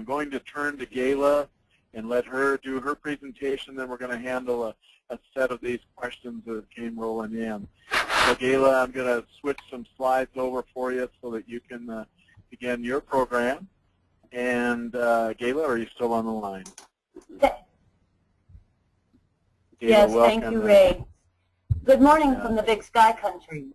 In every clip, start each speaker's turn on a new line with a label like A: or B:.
A: I'm going to turn to Gayla and let her do her presentation, then we're going to handle a set of these questions that came rolling in. So Gayla, I'm going to switch some slides over for you so that you can begin your program. And Gayla, are you still on the line? Gayla,
B: yes,
A: welcome.
B: thank you, Ray. Good morning from the Big Sky Country.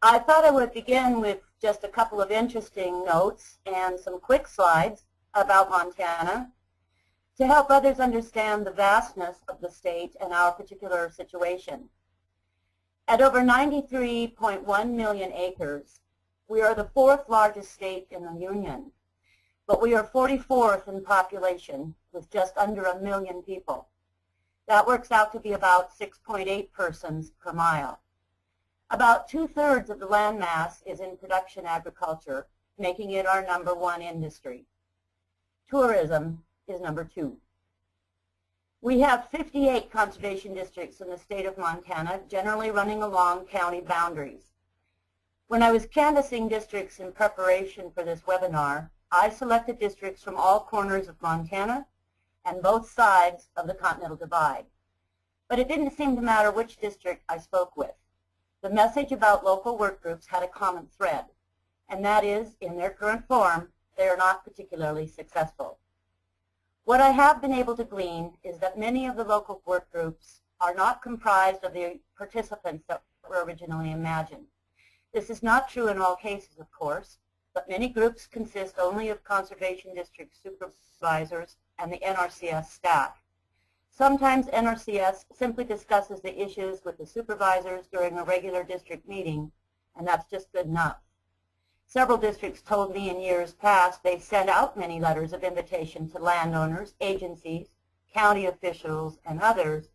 B: I thought I would begin with just a couple of interesting notes and some quick slides about Montana to help others understand the vastness of the state and our particular situation. At over 93.1 million acres, we are the 4th largest state in the Union, but we are 44th in population with just under 1 million people. That works out to be about 6.8 persons per mile. About 2/3 of the land mass is in production agriculture, making it our #1 industry. Tourism is #2. We have 58 conservation districts in the state of Montana, generally running along county boundaries. When I was canvassing districts in preparation for this webinar, I selected districts from all corners of Montana and both sides of the Continental Divide. But it didn't seem to matter which district I spoke with. The message about local work groups had a common thread, and that is, in their current form, they are not particularly successful. What I have been able to glean is that many of the local work groups are not comprised of the participants that were originally imagined. This is not true in all cases, of course, but many groups consist only of conservation district supervisors and the NRCS staff. Sometimes NRCS simply discusses the issues with the supervisors during a regular district meeting, and that's just good enough. Several districts told me in years past they sent out many letters of invitation to landowners, agencies, county officials, and others,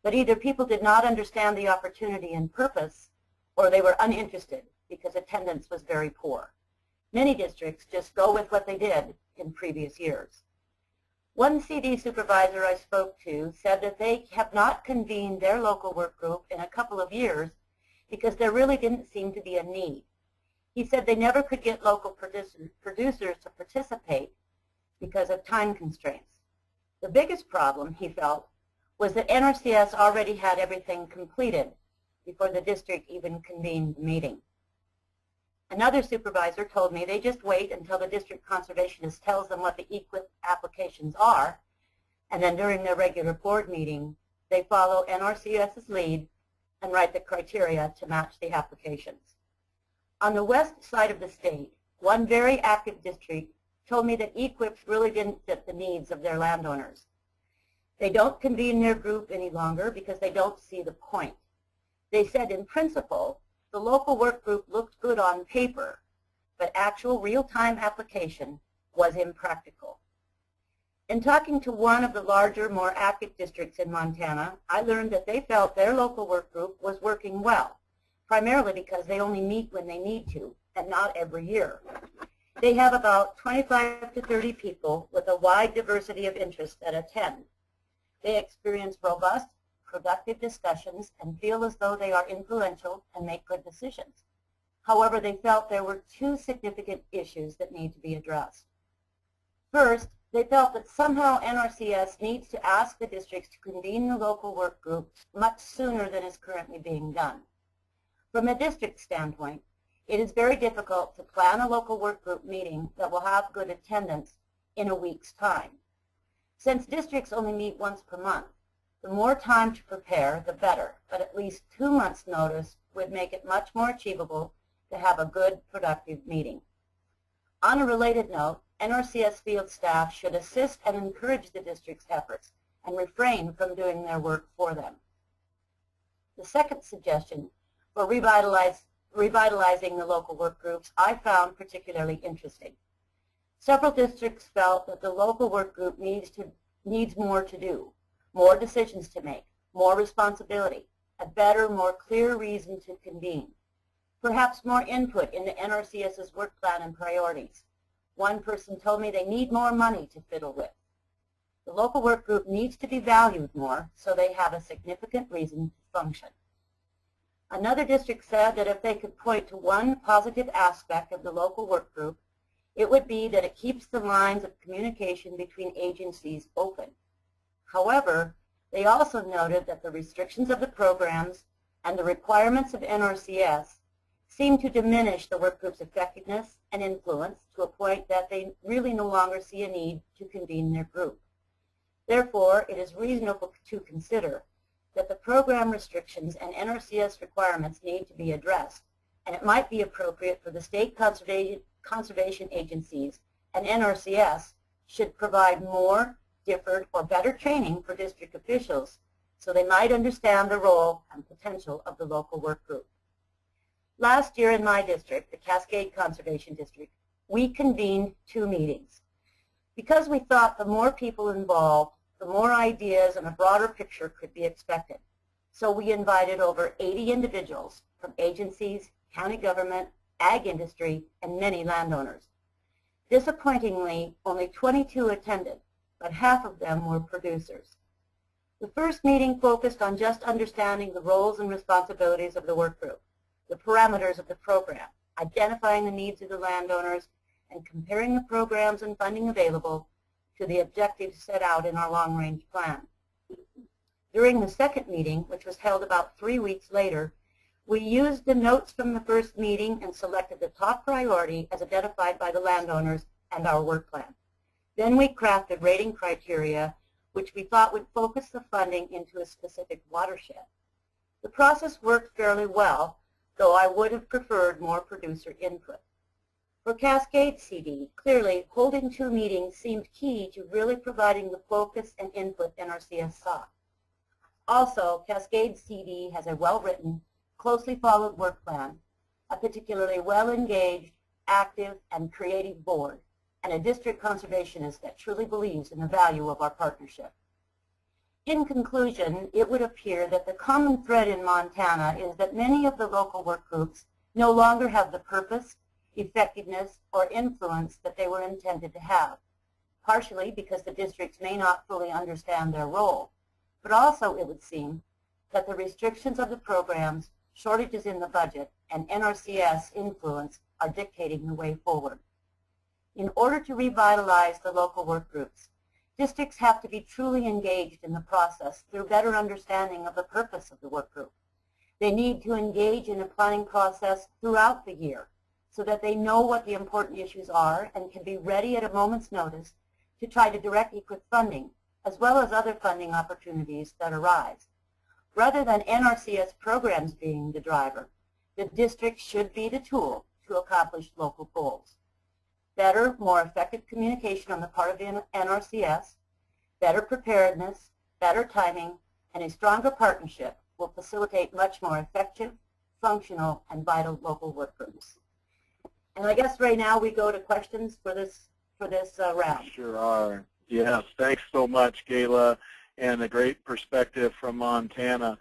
B: but either people did not understand the opportunity and purpose, or they were uninterested because attendance was very poor. Many districts just go with what they did in previous years. One CD supervisor I spoke to said that they have not convened their local work group in a couple of years because there really didn't seem to be a need. He said they never could get local producers to participate because of time constraints. The biggest problem, he felt, was that NRCS already had everything completed before the district even convened the meeting. Another supervisor told me they just wait until the district conservationist tells them what the EQIP applications are, and then during their regular board meeting, they follow NRCS's lead and write the criteria to match the applications. On the west side of the state, one very active district told me that EQIPs really didn't fit the needs of their landowners. They don't convene their group any longer because they don't see the point. They said in principle, the local work group looked good on paper, but actual real-time application was impractical. In talking to one of the larger, more active districts in Montana, I learned that they felt their local work group was working well, primarily because they only meet when they need to, and not every year. They have about 25 to 30 people with a wide diversity of interests that attend. They experience robust, productive discussions and feel as though they are influential and make good decisions. However, they felt there were 2 significant issues that need to be addressed. First, they felt that somehow NRCS needs to ask the districts to convene the local work group much sooner than is currently being done. From a district standpoint, it is very difficult to plan a local work group meeting that will have good attendance in a week's time. Since districts only meet once per month, the more time to prepare, the better, but at least 2 months' notice would make it much more achievable to have a good, productive meeting. On a related note, NRCS field staff should assist and encourage the district's efforts and refrain from doing their work for them. The second suggestion for revitalizing the local work groups I found particularly interesting. Several districts felt that the local work group needs more to do, more decisions to make, more responsibility, a better, more clear reason to convene, perhaps more input into NRCS's work plan and priorities. One person told me they need more money to fiddle with. The local work group needs to be valued more so they have a significant reason to function. Another district said that if they could point to one positive aspect of the local work group, it would be that it keeps the lines of communication between agencies open. However, they also noted that the restrictions of the programs and the requirements of NRCS seem to diminish the work group's effectiveness and influence to a point that they really no longer see a need to convene their group. Therefore, it is reasonable to consider that the program restrictions and NRCS requirements need to be addressed, and it might be appropriate for the state conservation agencies and NRCS should provide more, different, or better training for district officials so they might understand the role and potential of the local work group. Last year in my district, the Cascade Conservation District, we convened 2 meetings. Because we thought the more people involved, the more ideas and a broader picture could be expected. So we invited over 80 individuals from agencies, county government, ag industry, and many landowners. Disappointingly, only 22 attended, but half of them were producers. The first meeting focused on just understanding the roles and responsibilities of the work group, the parameters of the program, identifying the needs of the landowners, and comparing the programs and funding available to the objectives set out in our long-range plan. During the second meeting, which was held about 3 weeks later, we used the notes from the first meeting and selected the top priority as identified by the landowners and our work plan. Then we crafted rating criteria which we thought would focus the funding into a specific watershed. The process worked fairly well, though I would have preferred more producer input. For Cascade CD, clearly holding 2 meetings seemed key to really providing the focus and input NRCS sought. Also, Cascade CD has a well-written, closely followed work plan, a particularly well-engaged, active, and creative board, and a district conservationist that truly believes in the value of our partnership. In conclusion, it would appear that the common thread in Montana is that many of the local work groups no longer have the purpose, effectiveness, or influence that they were intended to have, partially because the districts may not fully understand their role, but also it would seem that the restrictions of the programs, shortages in the budget, and NRCS influence are dictating the way forward. In order to revitalize the local work groups, districts have to be truly engaged in the process through better understanding of the purpose of the work group. They need to engage in a planning process throughout the year so that they know what the important issues are and can be ready at a moment's notice to try to directly put funding, as well as other funding opportunities that arise. Rather than NRCS programs being the driver, the district should be the tool to accomplish local goals. Better, more effective communication on the part of the NRCS, better preparedness, better timing, and a stronger partnership will facilitate much more effective, functional, and vital local work groups. And I guess right now we go to questions for this round.
A: Sure are. Yes, thanks so much, Gayla, and a great perspective from Montana.